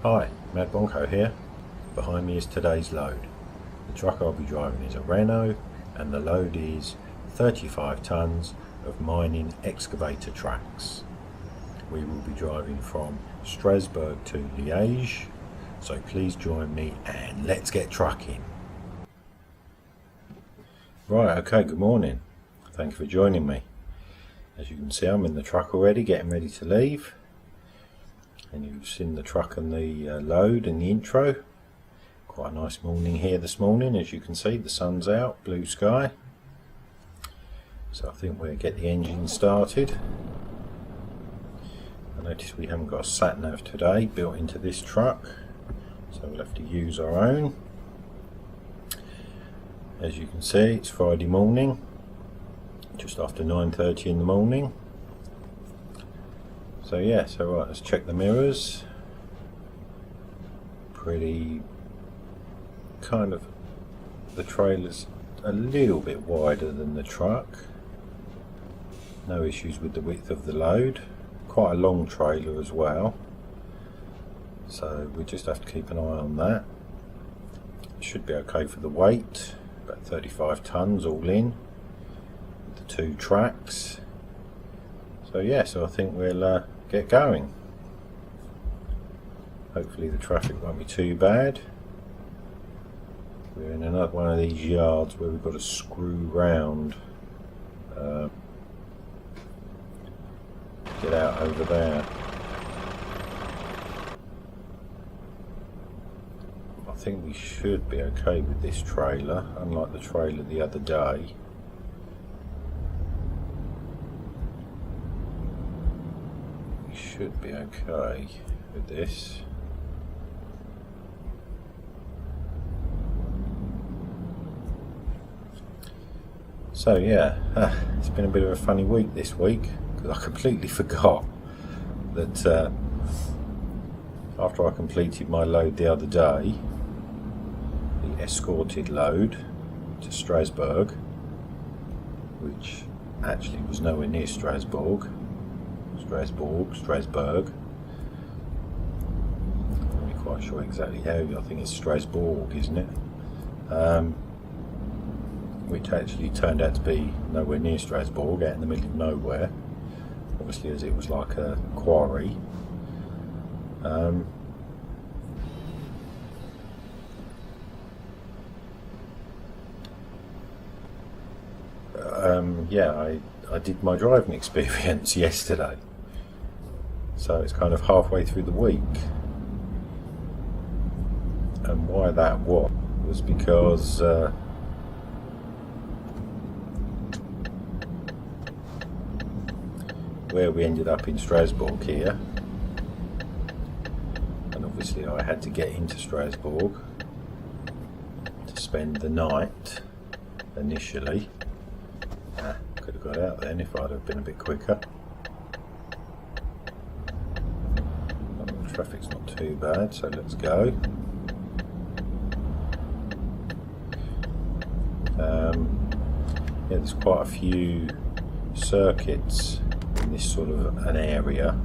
Hi, Madbronco here. Behind me is today's load. The truck I'll be driving is a Renault and the load is 35 tonnes of Mining Excavator Tracks. We will be driving from Strasbourg to Liege, so please join me and let's get trucking. Right, okay, good morning. Thank you for joining me. As you can see, I'm in the truck already, getting ready to leave. And you've seen the truck and the load in the intro. Quite a nice morning here this morning, as you can see. The sun's out, blue sky. So I think we'll get the engine started. I notice we haven't got a sat nav today built into this truck, so we'll have to use our own. As you can see, it's Friday morning, just after 9:30 in the morning. So yeah, so right, let's check the mirrors. Pretty kind of, the trailer's a little bit wider than the truck. No issues with the width of the load. Quite a long trailer as well. So we just have to keep an eye on that. It should be okay for the weight, about 35 tonnes all in, with the two tracks. So yeah, so I think we'll get going. Hopefully the traffic won't be too bad. We're in another one of these yards where we've got to screw round, get out over there. I think we should be okay with this trailer, unlike the trailer the other day. Should be okay with this. So yeah, it's been a bit of a funny week this week, because I completely forgot that after I completed my load the other day, the escorted load to Strasbourg, which actually was nowhere near Strasbourg. Strasbourg. I'm not quite sure exactly how. I think it's Strasbourg, isn't it? Which actually turned out to be nowhere near Strasbourg, out in the middle of nowhere. Obviously, as it was like a quarry. Yeah, I did my driving experience yesterday. So it's kind of halfway through the week. And why that was because where we ended up in Strasbourg here, and obviously I had to get into Strasbourg to spend the night initially. Could have got out then if I'd have been a bit quicker. Traffic's not too bad, so let's go. Yeah, there's quite a few circuits in this sort of an area,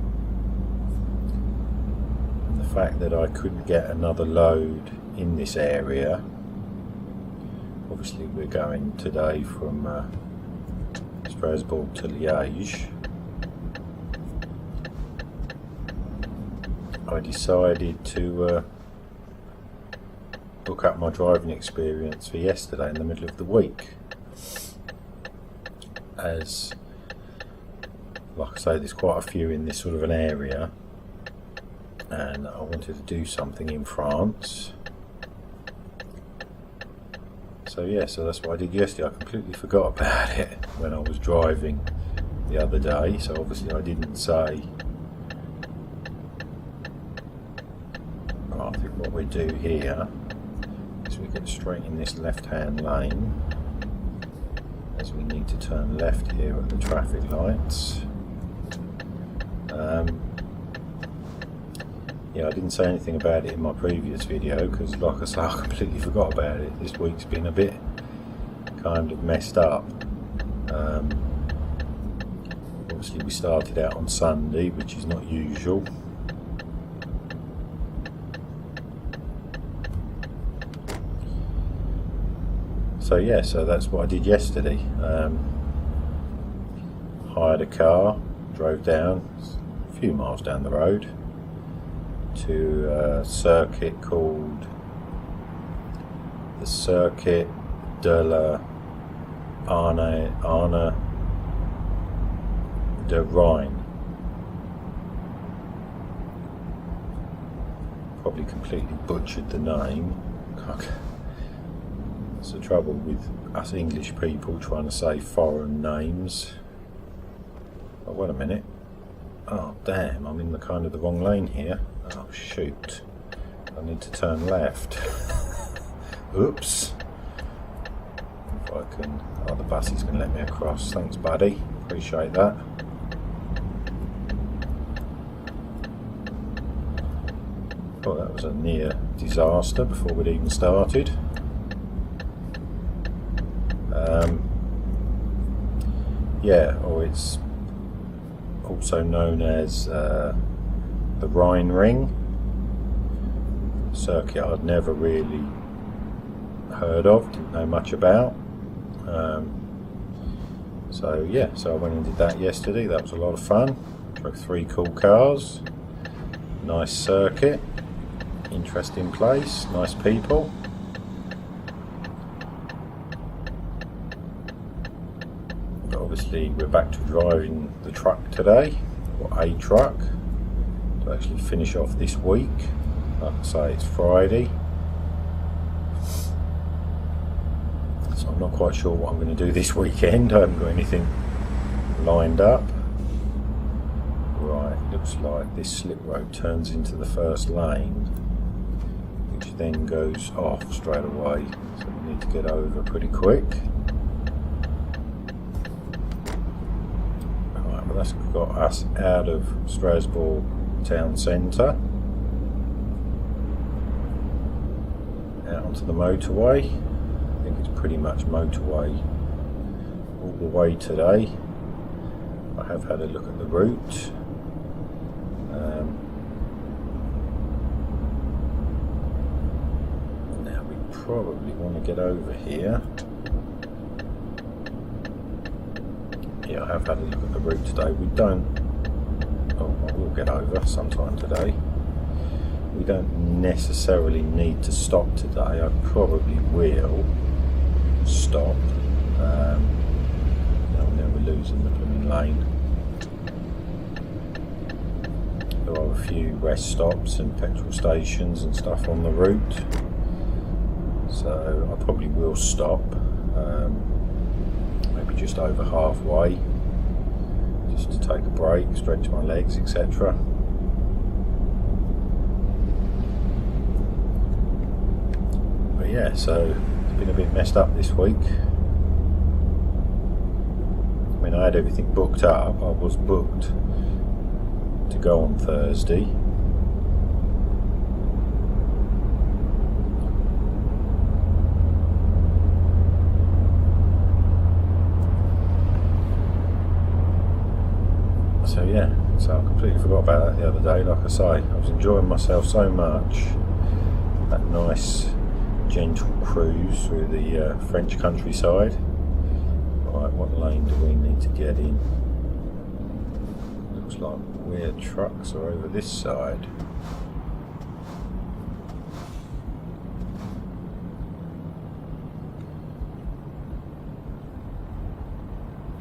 and the fact that I couldn't get another load in this area. Obviously we're going today from Strasbourg to Liege. I decided to book up my driving experience for yesterday in the middle of the week, as like I say, there's quite a few in this sort of an area, and I wanted to do something in France. So yeah, so that's what I did yesterday. I completely forgot about it when I was driving the other day, so obviously I didn't say. I think what we do here is we get straight in this left-hand lane, as we need to turn left here at the traffic lights. Yeah, I didn't say anything about it in my previous video because, like I say, I completely forgot about it. This week's been a bit kind of messed up. Obviously we started out on Sunday, which is not usual. So yeah, so that's what I did yesterday. Hired a car, drove down a few miles down the road to a circuit called the Circuit de la Arne de Rhine. Probably completely butchered the name. It's the trouble with us English people trying to say foreign names. Oh, wait a minute. Oh damn, I'm in the kind of the wrong lane here. Oh shoot. I need to turn left. Oops. If I can... Oh, the bus is going to let me across. Thanks buddy, appreciate that. Oh, that was a near disaster before we'd even started. Yeah, or it's also known as the Rhine Ring. Circuit I'd never really heard of, didn't know much about. So yeah, so I went and did that yesterday. That was a lot of fun. Drove 3 cool cars. Nice circuit. Interesting place. Nice people. But obviously we're back to driving the truck today, or a truck, to actually finish off this week. Like I say, it's Friday. So I'm not quite sure what I'm going to do this weekend. I haven't got anything lined up. Right, looks like this slip road turns into the first lane, which then goes off straight away. So we need to get over pretty quick. Right, well that's got us out of Strasbourg town centre. Out onto the motorway. I think it's pretty much motorway all the way today. I have had a look at the route. Now we probably want to get over here. Yeah, I have had a look at the route today. We don't... Oh, I will get over sometime today. We don't necessarily need to stop today. I probably will stop. Now we're losing the blooming lane. There are a few rest stops and petrol stations and stuff on the route, so I probably will stop, maybe just over halfway, just to take a break, stretch my legs, etc. But yeah, so it's been a bit messed up this week. I mean, I had everything booked up. I was booked to go on Thursday. So yeah, so I completely forgot about that the other day. Like I say, I was enjoying myself so much. That nice gentle cruise through the French countryside. Right, what lane do we need to get in? Looks like weird trucks are over this side.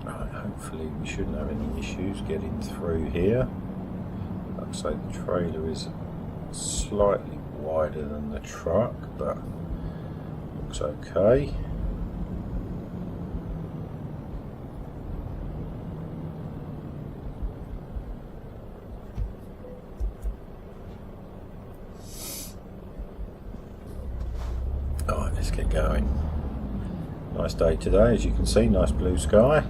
Right, hopefully we shouldn't have any issues getting through here. Like I say, the trailer is slightly wider than the truck, but looks okay. Alright, let's get going. Nice day today, as you can see, nice blue sky.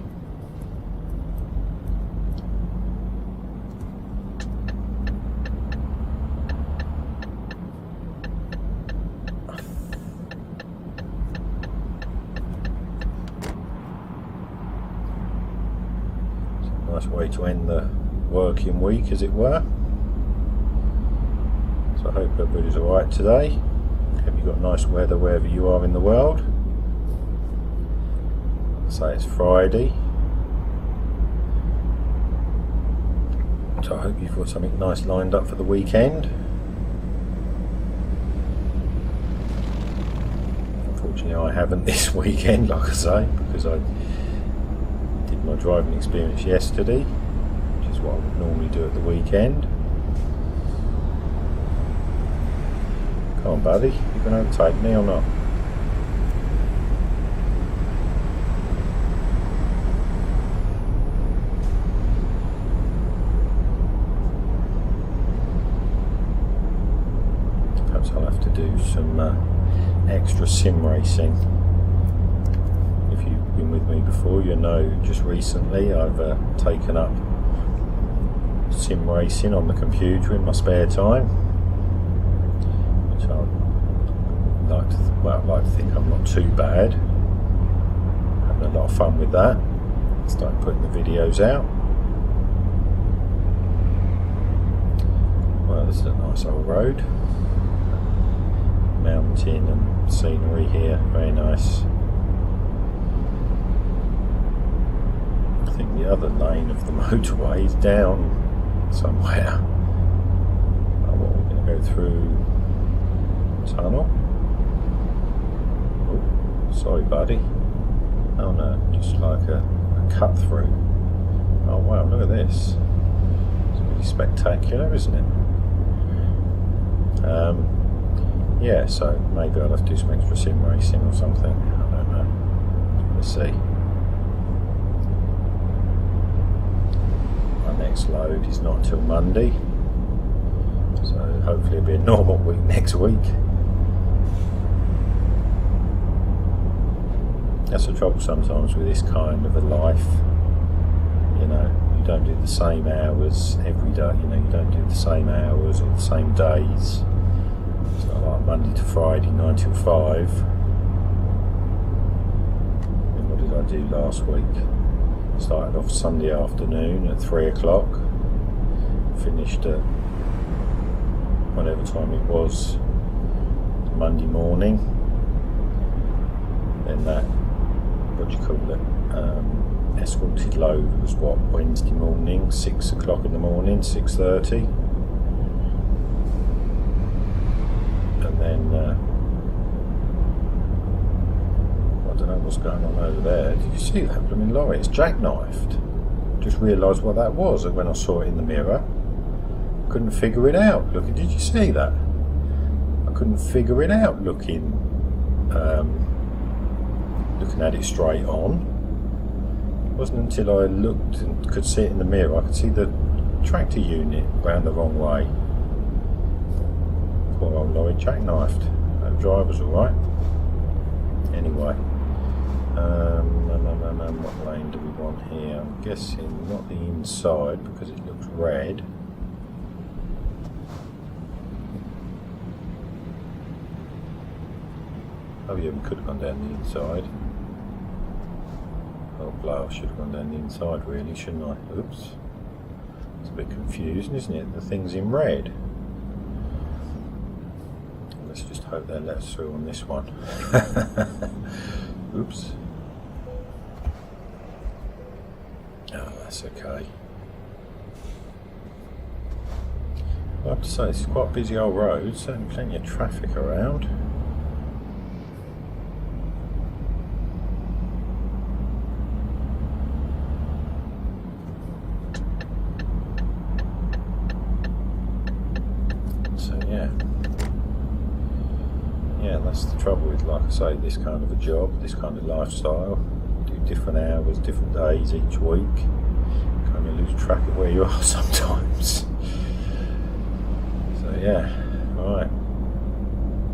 Nice way to end the working week, as it were. So I hope everybody's alright today. Hope you've got nice weather wherever you are in the world. say it's Friday, so I hope you've got something nice lined up for the weekend. Unfortunately I haven't this weekend, like I say, because I did my driving experience yesterday, which is what I would normally do at the weekend. Come on buddy, you can overtake me or not? I'll have to do some extra sim racing. If you've been with me before, you know just recently I've taken up sim racing on the computer in my spare time, which I like to think I'm not too bad. Having a lot of fun with that. Start putting the videos out. Well, this is a nice old road. Mountain and scenery here, very nice. I think the other lane of the motorway is down somewhere. Oh, well, we're going to go through tunnel. Oh, sorry buddy. Oh no, just like a cut through. Oh wow, look at this. It's really spectacular, isn't it? Yeah, so maybe I'll have to do some extra sim racing or something. I don't know. Let's see. My next load is not until Monday, so hopefully it'll be a normal week next week. That's the trouble sometimes with this kind of a life. You know, you don't do the same hours every day. You know, you don't do the same hours or the same days. It's not like Monday to Friday, 9 till 5. And what did I do last week? Started off Sunday afternoon at 3 o'clock. Finished at whatever time it was Monday morning. Then that, what do you call it? Escorted load was what, Wednesday morning, 6 o'clock in the morning, 6:30. Then I don't know what's going on over there. Did you see that blooming lorry? It's jackknifed. Just realised what that was when I saw it in the mirror. Couldn't figure it out. Look, did you see that? I couldn't figure it out looking at it straight on. It wasn't until I looked and could see it in the mirror I could see the tractor unit round the wrong way. Poor old lorry jackknifed. No driver's alright. Anyway, what lane do we want here? I'm guessing not the inside because it looks red. Oh yeah, we could have gone down the inside. Oh blow, I should have gone down the inside really, shouldn't I? Oops. It's a bit confusing, isn't it? The thing's in red. Let's just hope they let us through on this one. Oops. Oh, that's okay. I have to say, it's quite a busy old road, certainly plenty of traffic around. So yeah. Yeah, that's the trouble with, like I say, this kind of a job, this kind of lifestyle. You do different hours, different days each week. You kind of lose track of where you are sometimes. So yeah, alright.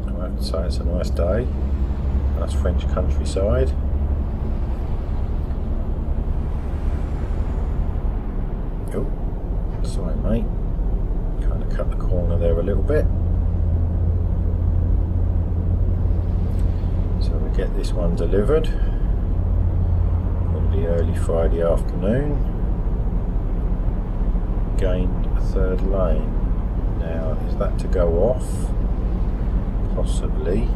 I have to say it's a nice day. Nice French countryside. Oh, sorry mate. Kind of cut the corner there a little bit. So we get this one delivered. Probably early Friday afternoon. Gained a third lane. Now, is that to go off? Possibly.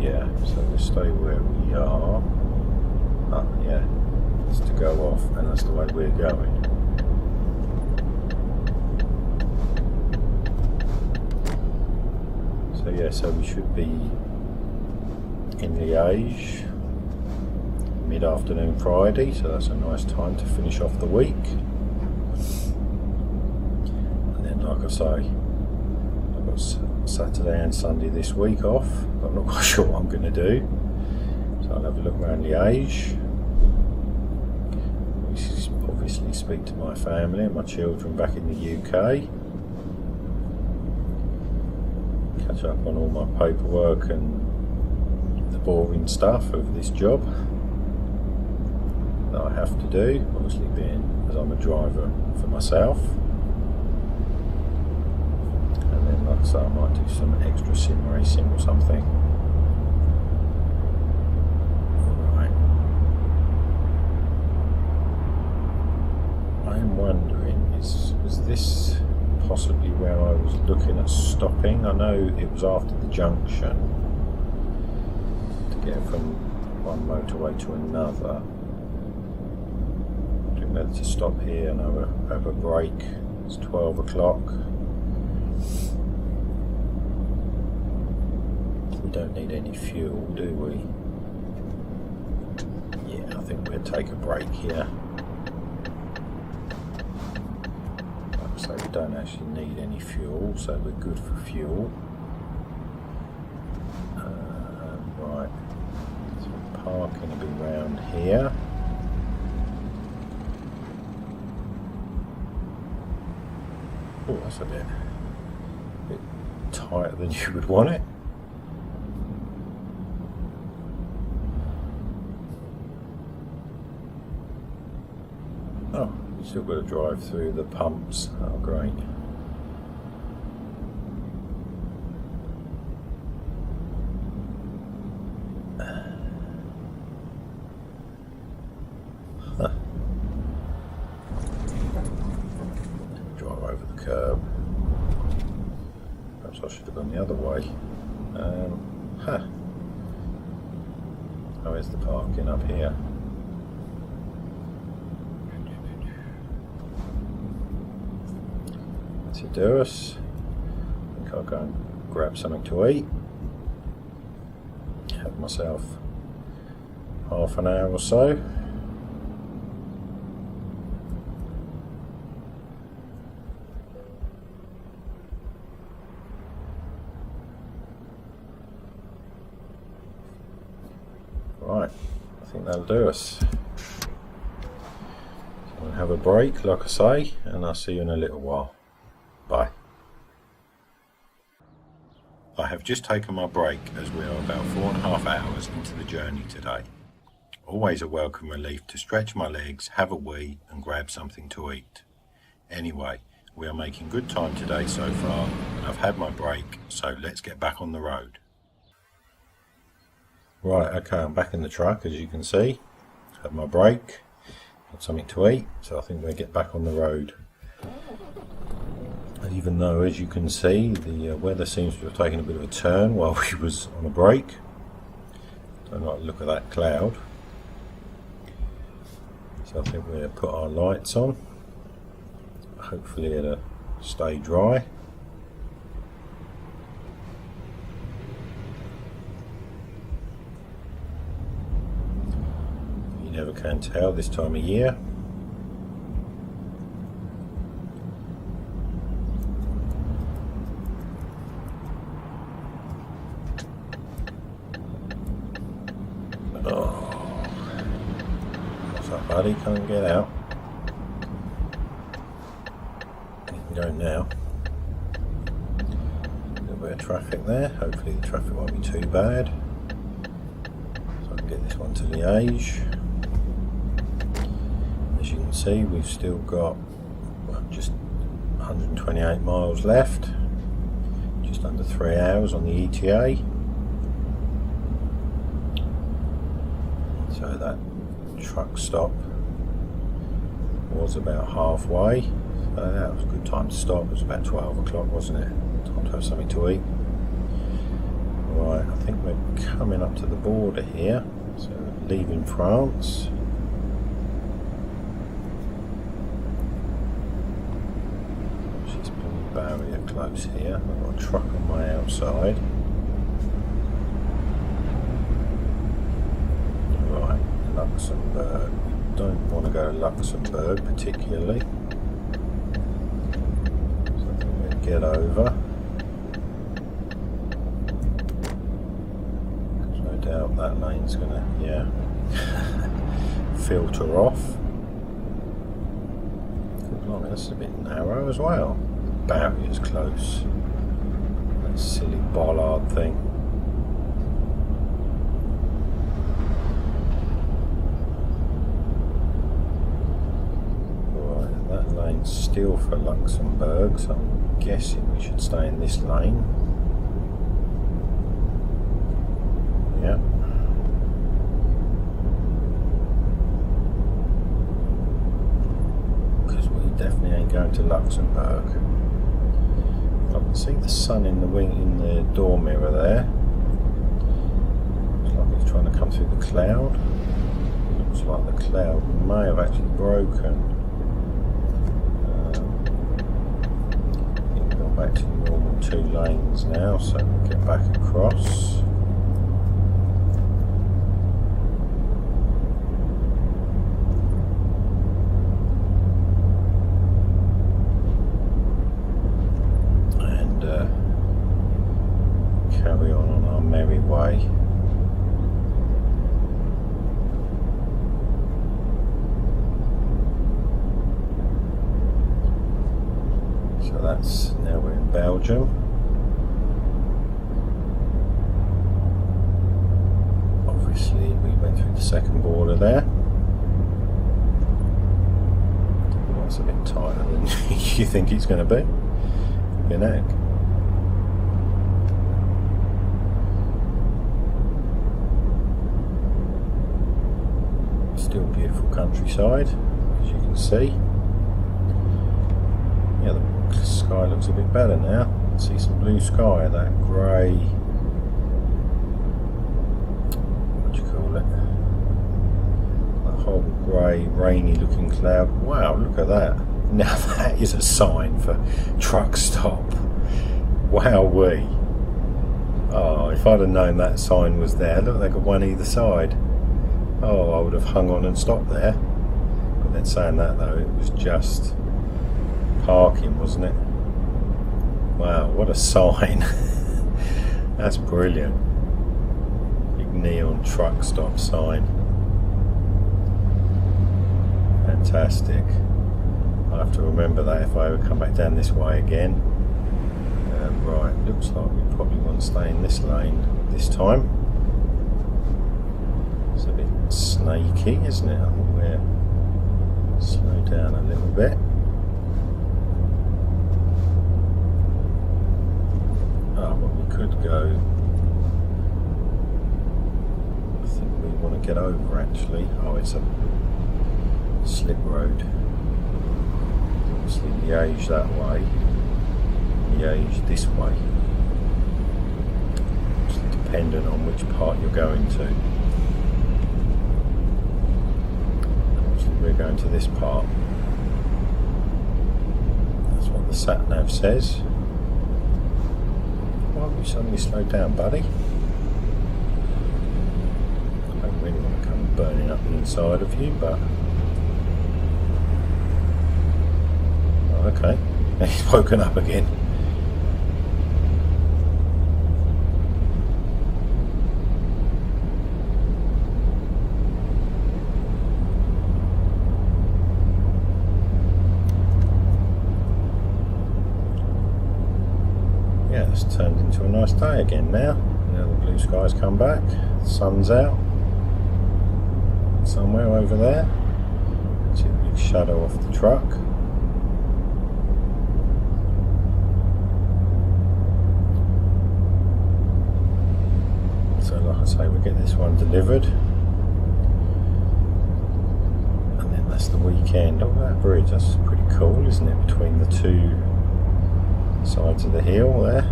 Yeah, so we'll stay where we are. Yeah, it's to go off, and that's the way we're going. So yeah, so we should be in Liege mid-afternoon Friday, so that's a nice time to finish off the week. And then, like I say, I've got Saturday and Sunday this week off, but I'm not quite sure what I'm going to do. So I'll have a look around Liege. Obviously speak to my family and my children back in the UK. Catch up on all my paperwork and the boring stuff of this job that I have to do, obviously being as I'm a driver for myself. And then, like I say, I might do some extra sim racing or something. Right. I'm wondering, was this possibly where I was looking at stopping? I know it was after the junction to get from one motorway to another. Whether to stop here and have a break. It's 12 o'clock. We don't need any fuel, do we? Yeah, I think we'll take a break here. Like I say, we don't actually need any fuel, so we're good for fuel. Right, so parking will be round here. Oh, that's a bit tighter than you would want it. Oh, you still got to drive through the pumps. Oh, great. Curb. Perhaps I should have gone the other way. Oh, is the parking up here? That's it, do us. I think I'll go and grab something to eat. Have myself half an hour or so. Right, I think that'll do us. So we'll have a break, like I say, and I'll see you in a little while. Bye. I have just taken my break as we are about 4.5 hours into the journey today. Always a welcome relief to stretch my legs, have a wee and grab something to eat. Anyway, we are making good time today so far, and I've had my break, so let's get back on the road. Right, okay, I'm back in the truck, as you can see. Had my break, got something to eat, so I think we'll get back on the road. Even though, as you can see, the weather seems to have taken a bit of a turn while we was on a break. Don't like the look of that cloud. So I think we'll put our lights on. Hopefully it'll stay dry. You never can tell this time of year. Oh, what's up, buddy? Can't get out. You can go now. A little bit of traffic there. Hopefully the traffic won't be too bad. So I can get this one to Liege. As you can see, we've still got just 128 miles left, just under 3 hours on the ETA. So that truck stop was about halfway. So that was a good time to stop. It was about 12 o'clock, wasn't it? Time to have something to eat. Right, I think we're coming up to the border here, so leaving France. She's putting barrier close here. I've got a truck on my outside. Right, Luxembourg. We don't want to go to Luxembourg particularly. So I think we'll get over. Doubt that lane's gonna, filter off. Good long, that's a bit narrow as well. Barrier's close. That silly bollard thing. Right, that lane's still for Luxembourg, so I'm guessing we should stay in this lane. Yeah. Because we definitely ain't going to Luxembourg. I can see the sun in the wing in the door mirror there. Looks like it's trying to come through the cloud. Looks like the cloud may have actually broken. We've gone back to normal 2 lanes now, so we'll get back across. Carry on our merry way. So that's, now we're in Belgium. Obviously we went through the second border there. Well, it's a bit tighter than you think it's going to be. Good egg. Still beautiful countryside, as you can see. Yeah, the sky looks a bit better now. See some blue sky, that grey, what do you call it? That whole grey, rainy looking cloud. Wow, look at that. Now that is a sign for truck stop. Wowee. Oh, if I'd have known that sign was there, look, they got one either side. Oh, I would have hung on and stopped there. But then saying that though, it was just parking, wasn't it? Wow, what a sign. That's brilliant. Big neon truck stop sign. Fantastic. I'll have to remember that if I ever come back down this way again. Right, looks like we probably want to stay in this lane this time. It's a bit snaky, isn't it? I think we'll slow down a little bit. Oh, well, we could go. I think we want to get over actually. Oh, it's a slip road. Obviously, Liege that way, Liege this way. Just dependent on which part you're going to. We're going to this part. That's what the sat nav says. Why have you suddenly slowed down, buddy? I don't really want to come burning up the inside of you, but oh, okay. He's woken up again. It's turned into a nice day again now. Now the blue skies come back, the sun's out. Somewhere over there. See a big shadow off the truck. So like I say, we get this one delivered. And then that's the weekend. Oh, that bridge, that's pretty cool, isn't it? Between the two sides of the hill there.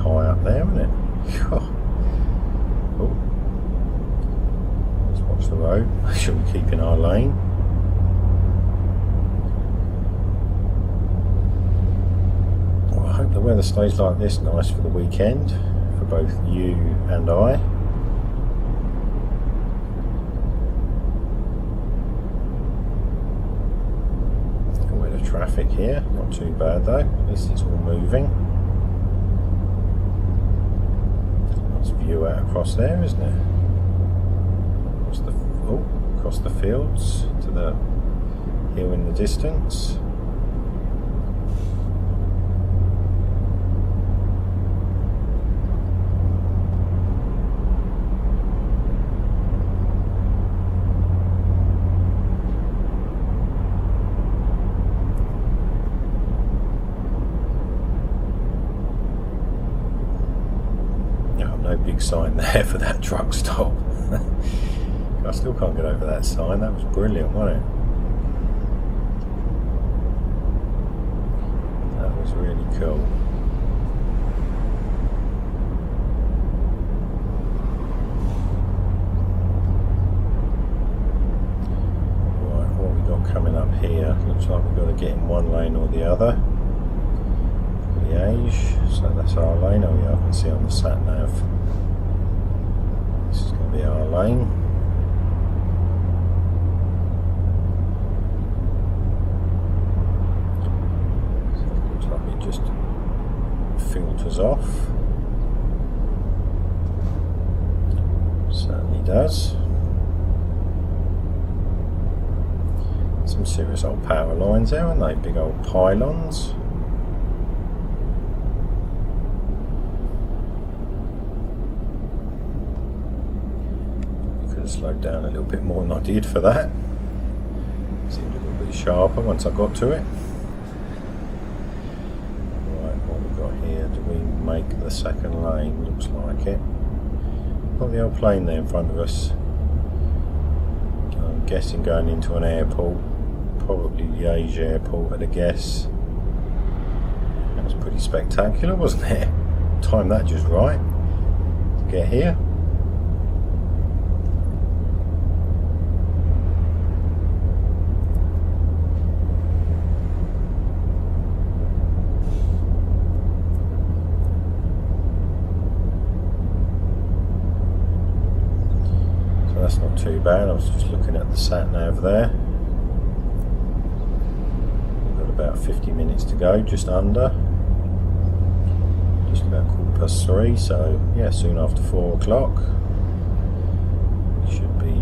high up there, isn't it? Oh. Let's watch the road. Make sure we keep in our lane. Well, I hope the weather stays like this nice for the weekend for both you and I. Traffic here, not too bad though, at least it's all moving. Nice view out across there, isn't it? Across the fields to the hill in the distance. Big sign there for that truck stop. I still can't get over that sign. That was brilliant, wasn't it? That was really cool. Right, what we got coming up here? Looks like we've got to get in one lane or the other. Liege, so that's our lane. Oh yeah, I can see on the sat nav. This is going to be our lane. So it looks like it just filters off. Certainly does. Some serious old power lines there, aren't they? Big old pylons. Slowed down a little bit more than I did for that. Seemed a little bit sharper once I got to it. Right, what we've got here, do we make the second lane? Looks like it. Got the old plane there in front of us. I'm guessing going into an airport, probably Liege airport at a guess. That was pretty spectacular, wasn't it? Timed that just right to get here. That's not too bad. I was just looking at the sat nav there. We've got about 50 minutes to go, just under. Just about 3:15, so yeah, soon after 4 o'clock. We should be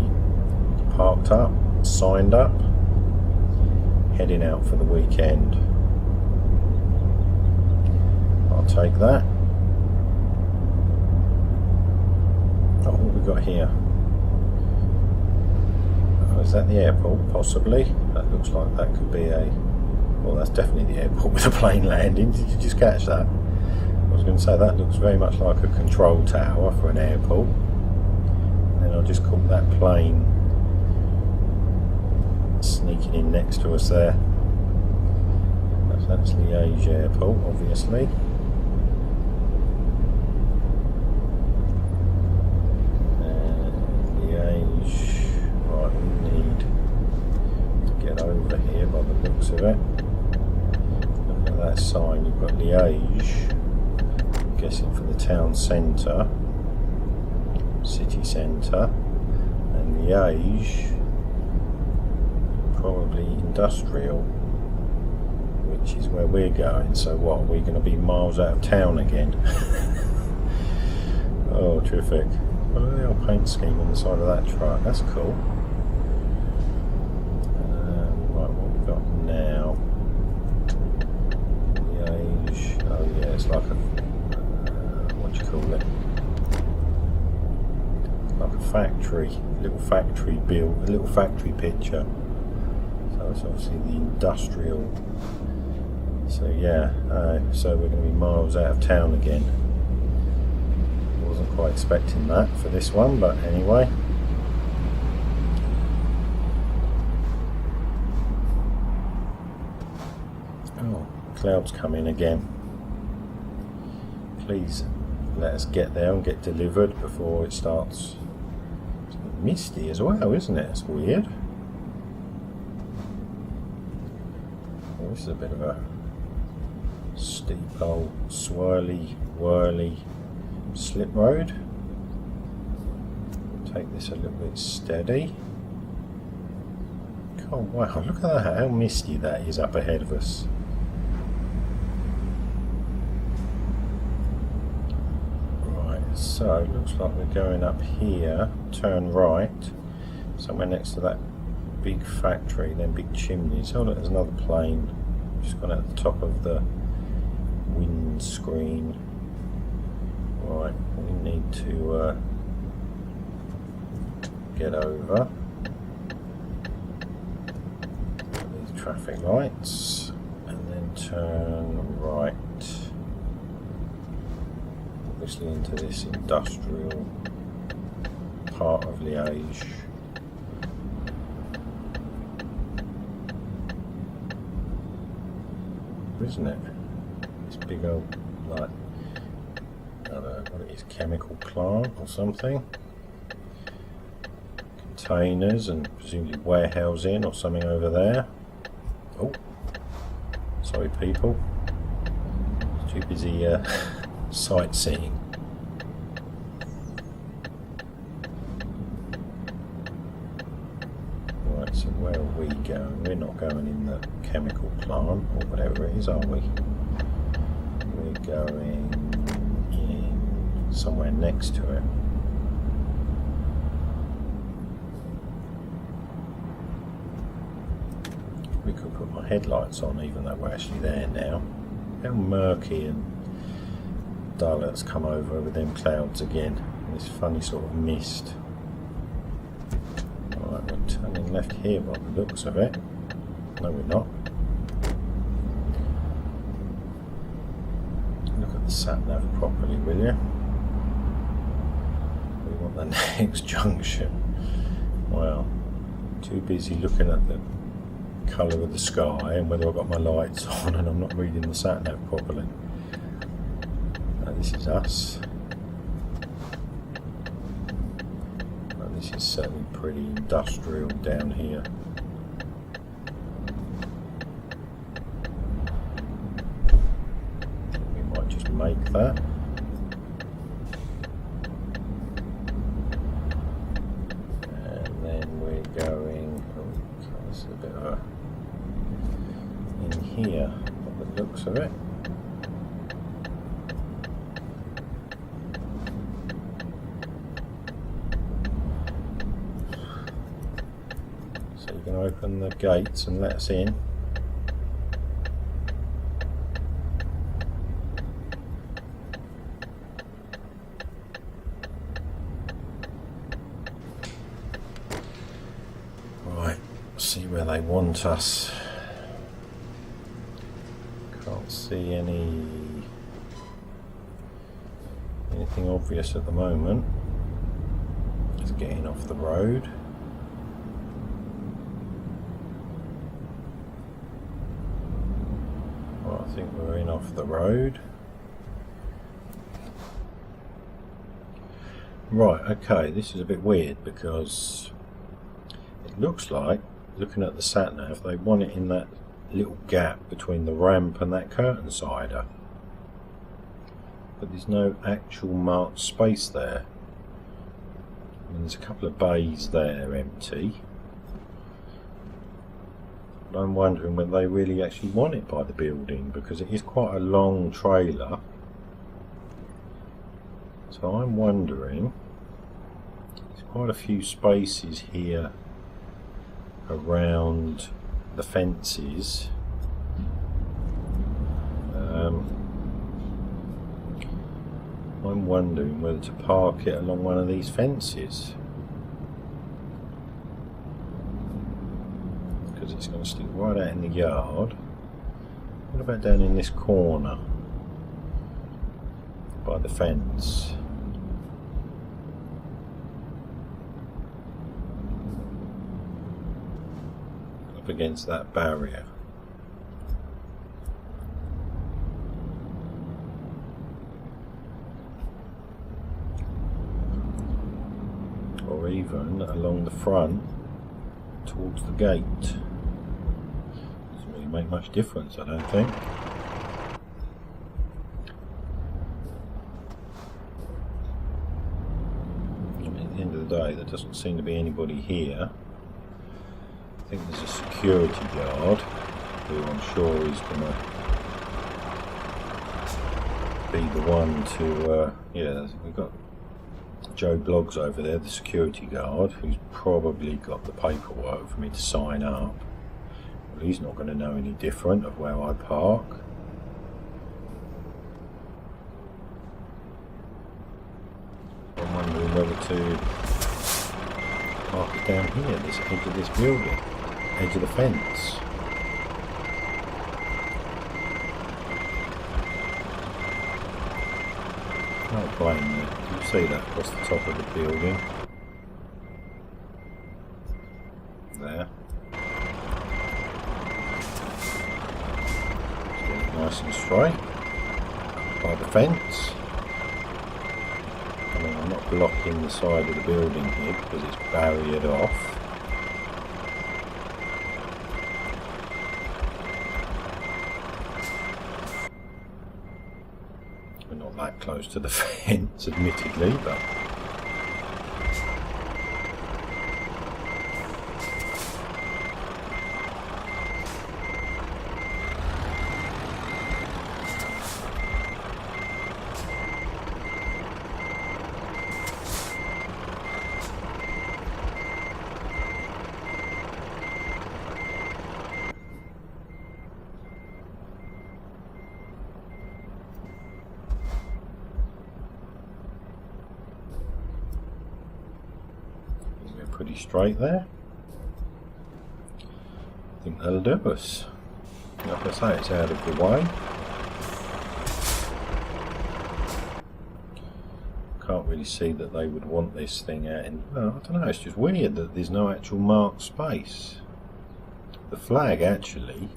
parked up, signed up, heading out for the weekend. I'll take that. Oh, what have we got here? Is that the airport? Possibly. That looks like that could be a... Well, that's definitely the airport with a plane landing. Did you just catch that? I was going to say that looks very much like a control tower for an airport. And then I just caught that plane sneaking in next to us there. That's Liege airport, obviously. Liege... Right, we need to get over here by the looks of it. Look at that sign, you've got Liege, I'm guessing for the town centre, city centre, and Liege, probably industrial, which is where we're going. So what, we're going to be miles out of town again? Oh, terrific. Look at the old paint scheme on the side of that truck, that's cool. Now, Liege, oh yeah, it's like a, what do you call it? Like a factory, little factory build, a little factory picture. So it's obviously the industrial. So yeah, so we're going to be miles out of town again. Wasn't quite expecting that for this one, but anyway. Oh, clouds come in again. Please let us get there and get delivered before it starts. It's misty as well, isn't it? It's weird. Well, this is a bit of a steep old swirly whirly slip road. Take this a little bit steady. Oh wow, look at that, how misty that is up ahead of us. Right, so it looks like we're going up here, turn right, somewhere next to that big factory, then big chimneys. Oh look, there's another plane just gone at the top of the windscreen. Right, we need to get over these traffic lights and then turn right, obviously into this industrial part of Liege. Isn't it? This big old, like, I don't know what it is, chemical plant or something. Containers and presumably warehousing or something over there. Oh, sorry people, too busy sightseeing. Right, so where are we going? We're not going in the chemical plant or whatever it is, are we? We're going in somewhere next to it. We could put my headlights on even though we're actually there now. How murky and dull it's come over with them clouds again. This funny sort of mist. Alright, we're turning left here by the looks of it. No, we're not. Look at the sat-nav properly, will you? We want the next junction. Well, too busy looking at the colour of the sky and whether I've got my lights on and I'm not reading the sat-nav properly. Now, this is us. Well, this is certainly pretty industrial down here. We might just make that. And then we're going, oh, this is a bit of a in here, by the looks of it. So you can open the gates and let us in. Right, see where they want us. Can't see anything obvious at the moment. Just getting off the road. Well, I think we're in off the road. Right, okay, this is a bit weird because it looks like, looking at the sat-nav, they want it in that little gap between the ramp and that curtain sider, but there's no actual marked space there. I mean, there's a couple of bays there empty, but I'm wondering whether they really actually want it by the building, because it is quite a long trailer. So I'm wondering, there's quite a few spaces here around the fences. I'm wondering whether to park it along one of these fences, because it's going to stick right out in the yard. What about down in this corner by the fence? Up against that barrier. or even along the front towards the gate. Doesn't really make much difference, I don't think. At the end of the day, there doesn't seem to be anybody here. I think there's a security guard who I'm sure is going to be the one to, yeah, we've got Joe Bloggs over there, the security guard, who's probably got the paperwork for me to sign up. Well, he's not going to know any different of where I park. I'm wondering whether to park it down here, this edge of this building, edge of the fence. Can't blame you. You see that across the top of the building. There. Just get it nice and straight by the fence. I mean, I'm not blocking the side of the building here because it's barriered off. We're not that close to the fence, admittedly, but pretty straight there. I think that'll do us. Like I say, it's out of the way. Can't really see that they would want this thing out in, well, I don't know, it's just weird that there's no actual marked space. The flag actually,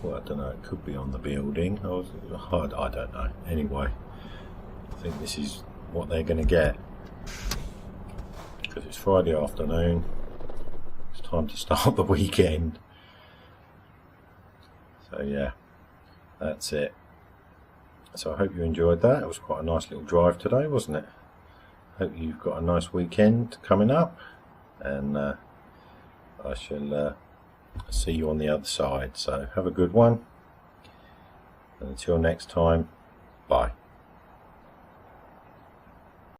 well, I don't know, it could be on the building. I don't know. Anyway, I think this is what they're going to get. Because it's Friday afternoon, it's time to start the weekend. So yeah, that's it. So I hope you enjoyed that. It was quite a nice little drive today, wasn't it? Hope you've got a nice weekend coming up, and I shall see you on the other side. So have a good one, and until next time, bye.